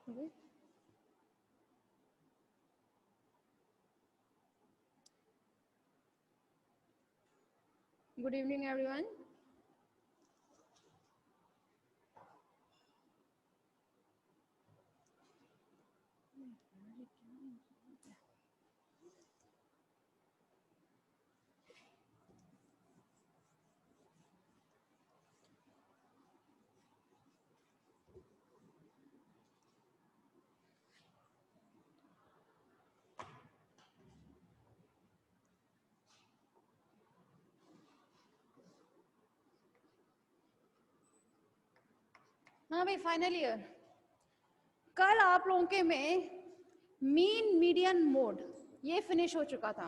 Okay. Good evening, everyone. हाँ भाई, final year. कल आप लोगों के में मीन मीडियन मोड ये फिनिश हो चुका था।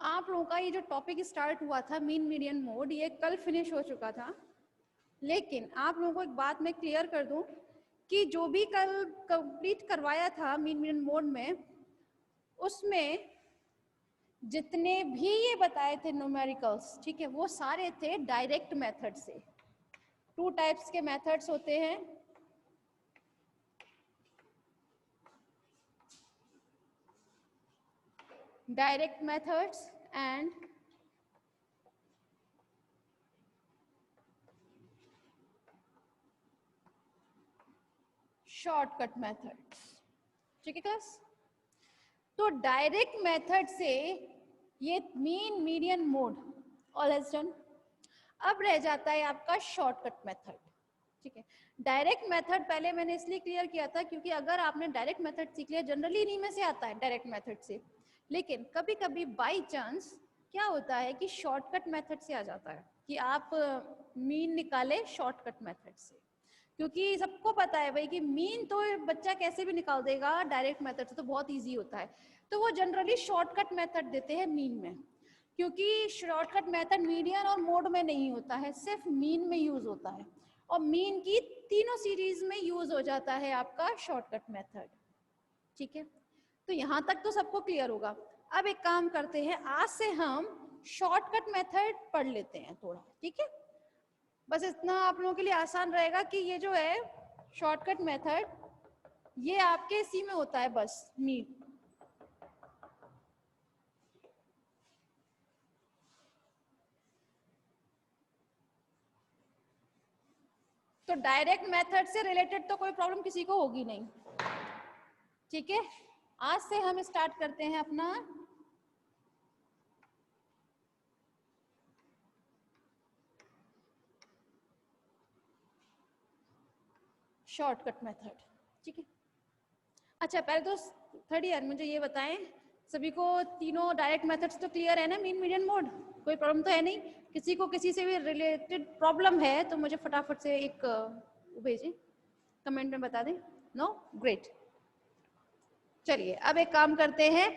आप लोगों का ये जो टॉपिक स्टार्ट हुआ था मीन मीडियन मोड, ये कल फिनिश हो चुका था। लेकिन आप लोगों को एक बात मैं क्लियर कर दूं कि जो भी कल कंप्लीट करवाया था मीन मीडियन मोड में, उसमें जितने भी ये बताए थे न्यूमेरिकल्स, ठीक है, वो सारे थे डायरेक्ट मेथड से। 2 टाइप्स के मेथड्स होते हैं, direct methods and shortcut methods. ठीक है क्लास? तो डायरेक्ट मेथड से ये mean median mode all has done. अब रह जाता है आपका शॉर्टकट मेथड। ठीक है, डायरेक्ट मेथड पहले मैंने इसलिए क्लियर किया था क्योंकि अगर आपने डायरेक्ट मेथड सीख लिया, जनरली इन्हीं में से आता है डायरेक्ट मेथड से, लेकिन कभी कभी बाई चांस क्या होता है कि शॉर्टकट मेथड से आ जाता है कि आप मीन निकाले शॉर्टकट मेथड से। क्योंकि सबको पता है भाई कि मीन तो बच्चा कैसे भी निकाल देगा, डायरेक्ट मेथड से तो बहुत इजी होता है, तो वो जनरली शॉर्टकट मेथड देते हैं मीन में। क्योंकि शॉर्टकट मेथड मीडियन और मोड में नहीं होता है, सिर्फ मीन में यूज होता है, और मीन की तीनों सीरीज में यूज हो जाता है आपका शॉर्टकट मेथड। ठीक है, तो यहां तक तो सबको क्लियर होगा। अब एक काम करते हैं, आज से हम शॉर्टकट मेथड पढ़ लेते हैं थोड़ा। ठीक है, बस इतना आप लोगों के लिए आसान रहेगा कि ये जो है शॉर्टकट मेथड, ये आपके इसी में होता है बस, मीन। तो डायरेक्ट मेथड से रिलेटेड तो कोई प्रॉब्लम किसी को होगी नहीं। ठीक है, आज से हम स्टार्ट करते हैं अपना शॉर्टकट मेथड। ठीक है, अच्छा पहले तो थर्ड ईयर मुझे ये बताएं, सभी को तीनों डायरेक्ट मेथड्स तो क्लियर है ना, मीन मीडियन मोड, कोई प्रॉब्लम तो है नहीं? किसी को किसी से भी रिलेटेड प्रॉब्लम है तो मुझे फटाफट से एक भेजें, कमेंट में बता दें। No, great. चलिए अब एक काम करते हैं,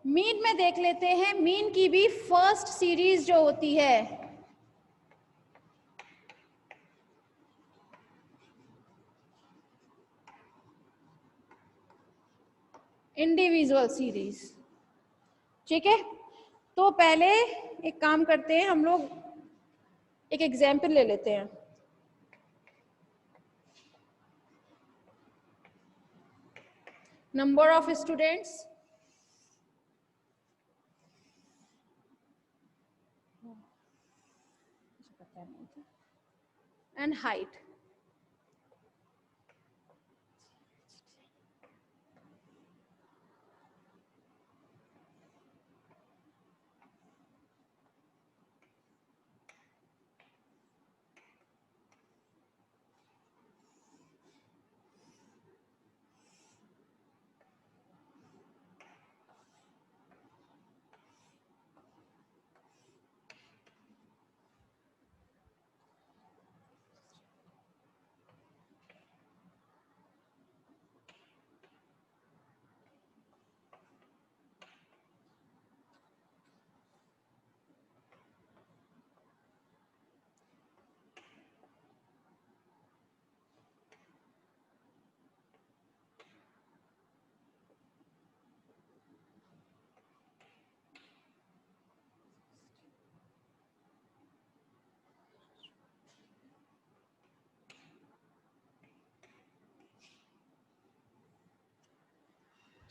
मीन में देख लेते हैं, मीन की भी फर्स्ट सीरीज जो होती है इंडिविजुअल सीरीज। ठीक है, तो पहले एक काम करते हैं, हम लोग एक एग्जाम्पल ले लेते हैं। Number of students and height.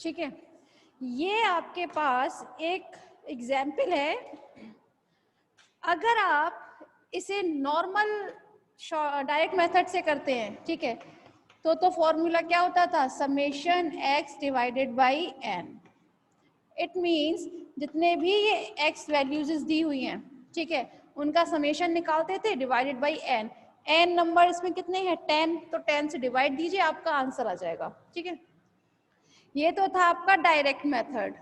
ठीक है, ये आपके पास एक एग्जाम्पल है। अगर आप इसे नॉर्मल डायरेक्ट मेथड से करते हैं, ठीक है, तो फॉर्मूला क्या होता था, summation x divided by n। It means जितने भी ये x वैल्यूज दी हुई हैं, ठीक है, उनका समेशन निकालते थे divided by n। n number इसमें कितने हैं, 10, तो 10 से डिवाइड दीजिए, आपका आंसर आ जाएगा। ठीक है, ये तो था आपका डायरेक्ट मेथड।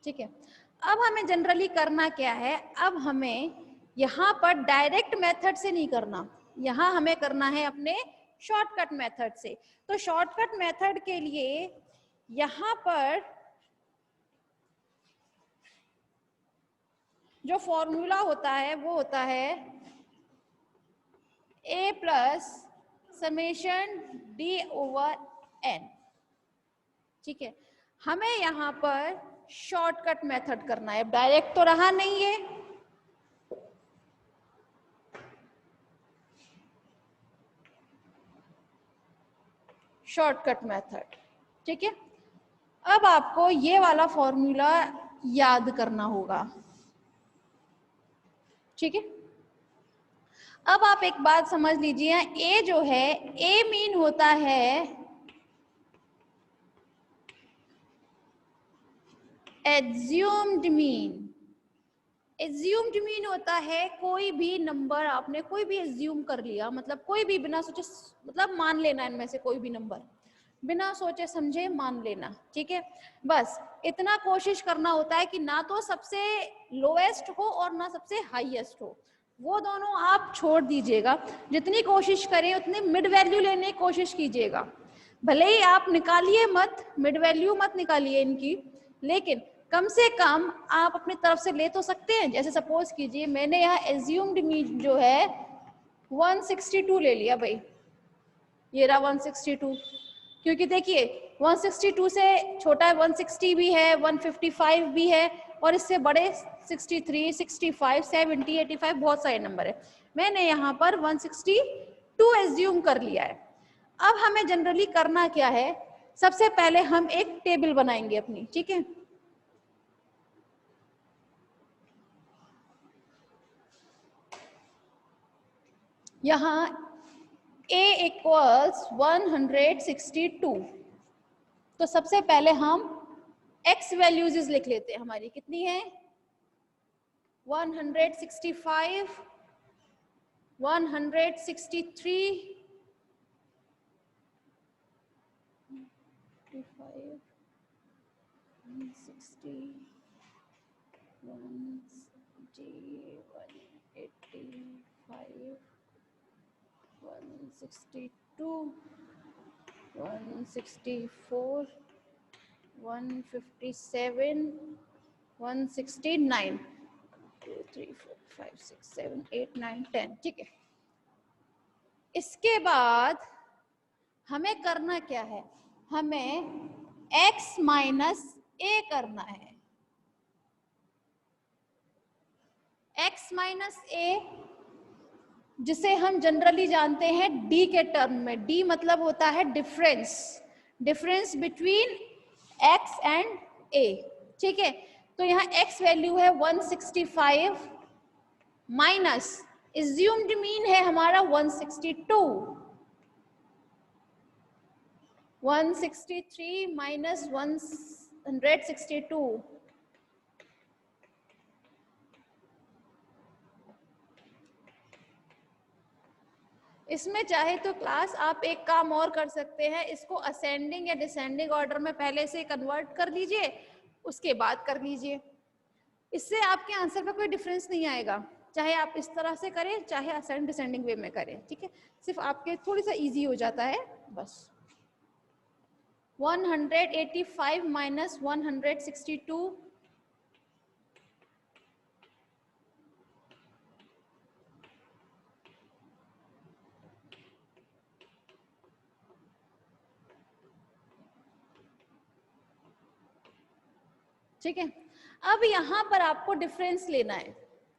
ठीक है, अब हमें जनरली करना क्या है, अब हमें यहाँ पर डायरेक्ट मेथड से नहीं करना, यहाँ हमें करना है अपने शॉर्टकट मेथड से। तो शॉर्टकट मेथड के लिए यहाँ पर जो फॉर्मूला होता है वो होता है a plus summation d over n। ठीक है, हमें यहाँ पर शॉर्टकट मेथड करना है, डायरेक्ट तो रहा नहीं है। शॉर्टकट मेथड, ठीक है, अब आपको ये वाला फॉर्मूला याद करना होगा। ठीक है, अब आप एक बात समझ लीजिए, ए जो है, ए मीन होता है एज्यूम्ड मीन। एज्यूम्ड मीन होता है कोई भी नंबर आपने कोई भी एज्यूम कर लिया, मतलब कोई भी बिना सोचे, मतलब मान लेना इनमें से कोई भी नंबर बिना सोचे समझे मान लेना। ठीक है, बस इतना कोशिश करना होता है कि ना तो सबसे लोएस्ट हो और ना सबसे हाईएस्ट हो, वो दोनों आप छोड़ दीजिएगा। जितनी कोशिश करें उतनी मिड वैल्यू लेने की कोशिश कीजिएगा। भले ही आप निकालिए मत, मिड वैल्यू मत निकालिए इनकी, लेकिन कम से कम आप अपनी तरफ से ले तो सकते हैं। जैसे सपोज कीजिए मैंने यहाँ एज्यूम्ड मीन जो है 162 ले लिया भाई, ये रहा 162, क्योंकि देखिए 162 से छोटा 160 भी है, 155 भी है, और इससे बड़े 63, 65, 70, 85 बहुत सारे नंबर है। मैंने यहाँ पर 162 एज्यूम कर लिया है। अब हमें जनरली करना क्या है, सबसे पहले हम एक टेबल बनाएंगे अपनी। ठीक है, यहाँ a इक्वल्स 162, तो सबसे पहले हम x वैल्यूज लिख लेते हैं। हमारी कितनी है, 165, 163, 160, 185, 162, 164, 157, 169, 2, 3, 4, 5, 6, 7, 8, 9, 10। ठीक है, इसके बाद हमें करना क्या है, हमें x माइनस a करना है। x माइनस a जिसे हम जनरली जानते हैं d के टर्म में। d मतलब होता है difference, difference between x and a। ठीक है, तो यहाँ x वैल्यू है 165 माइनस एज्यूम्ड मीन है हमारा 162, 163 माइनस 162, इसमें चाहे तो क्लास आप एक काम और कर सकते हैं, इसको असेंडिंग या डिसेंडिंग ऑर्डर में पहले से कन्वर्ट कर लीजिए, उसके बाद कर लीजिए। इससे आपके आंसर का कोई डिफरेंस नहीं आएगा, चाहे आप इस तरह से करें चाहे असेंड डिसेंडिंग वे में करें। ठीक है, सिर्फ आपके थोड़ी सा इजी हो जाता है बस। 185 माइनस 162, ठीक है, अब यहाँ पर आपको डिफरेंस लेना है।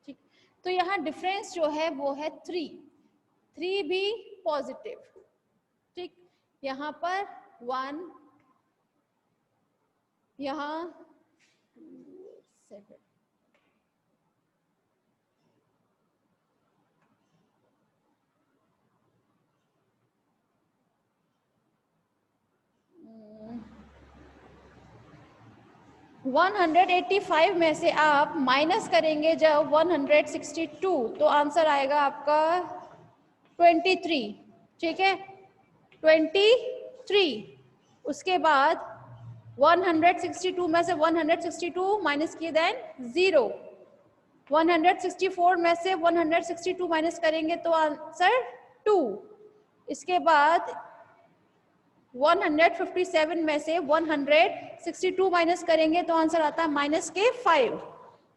ठीक, तो यहाँ डिफरेंस जो है वो है 3। 3 भी पॉजिटिव, ठीक। यहाँ पर 1, यहाँ 7, Hmm. 185 में से आप माइनस करेंगे जब 162, तो आंसर आएगा आपका 23, ठीक है, 23। उसके बाद 162 में से 162 माइनस किए देन 0, 164 में से 162 माइनस करेंगे तो आंसर 2। इसके बाद 157 में से 162 माइनस करेंगे तो आंसर आता है -5,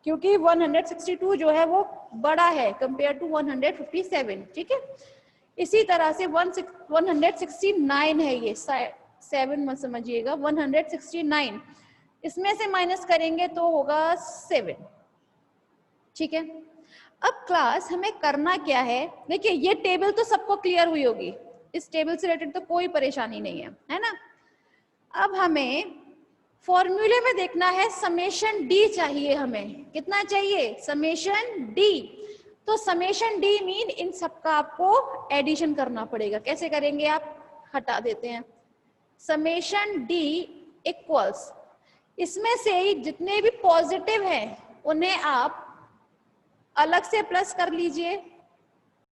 क्योंकि 162 जो है वो बड़ा है कंपेयर टू 157, ठीक है। इसी तरह से 169 है, ये 7 मत समझिएगा, 169 इसमें से माइनस करेंगे तो होगा 7, ठीक है। अब क्लास हमें करना क्या है, देखिए ये टेबल तो सबको क्लियर हुई होगी, इस टेबल से रिलेटेड तो कोई परेशानी नहीं है ना। अब हमें फॉर्मूले में देखना है समेशन डी चाहिए, हमें कितना चाहिए, समेशन डी। तो समेशन डी मीन इन सबका आपको एडिशन करना पड़ेगा। कैसे करेंगे आप, हटा देते हैं, समेशन डी इक्वल्स, इसमें से जितने भी पॉजिटिव हैं उन्हें आप अलग से प्लस कर लीजिए